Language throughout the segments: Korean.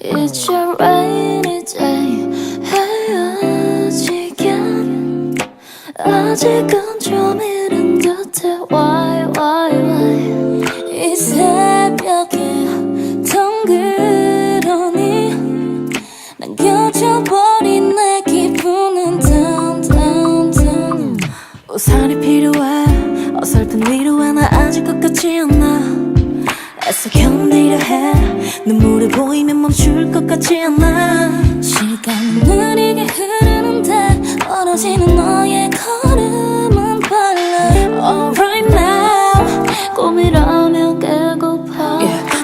It's a rainy day. 헤어지긴 아직은 좀 이른 듯해. Why 이 새벽에 덩그러니 남겨져버린 내 기분은 down. 우산이 필요해. 어설픈 위로에 나 아직 것 같지 않아. 애써 견디려 해. 눈물이 보이면 멈출 것 같지 않아. 시간은 느리게 흐르는데 멀어지는 너의 걸음은 빨라. Alright now 꿈이라며 깨고파.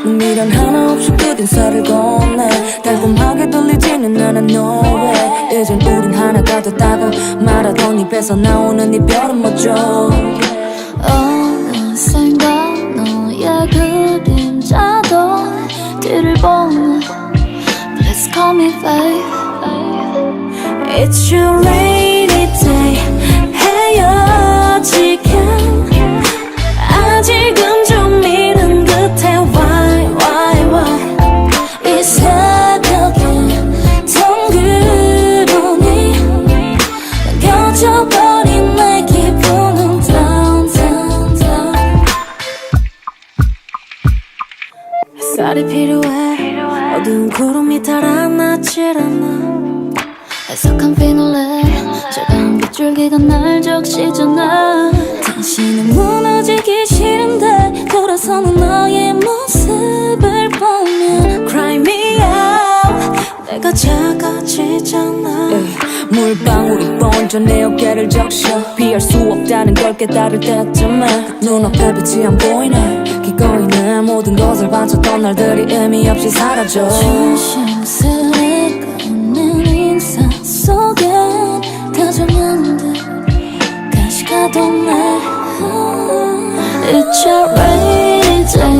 미련 하나 없이 끝인사를 건네. 달콤하게 들리지는 않아 no way. 이젠 우린 하나가 됐다고 말하던 입에서 나오는 이별은 멋져. 어느샌가 너의 그림자도 뒤를 보네. Please call me babe. It's your rainy day. 헤어지긴 아직은 좀 이른 듯해. Why 이 새벽에 덩그러니 남겨져버린 내 기분은 down. 햇살이 필요해. 어두운 구름이 달아나질 않아. 해석한 피놀레 차가운 빗줄기가 날 적시잖아. 당신은 무너지기 싫은데 돌아서는 너의 모습을 보면 Cry me out. 내가 작아지잖아. 물방울이 번져 내 어깨를 적셔. 피할 수 없다는 걸 깨달을 때쯤에 눈앞에 빛이 안 보이네. 기꺼이는 모든 것을 바쳤던 날들이 의미 없이 사라져. 조심스레 걷는 인사 속엔 다정한 듯 가시가 돋네. It's a rainy day.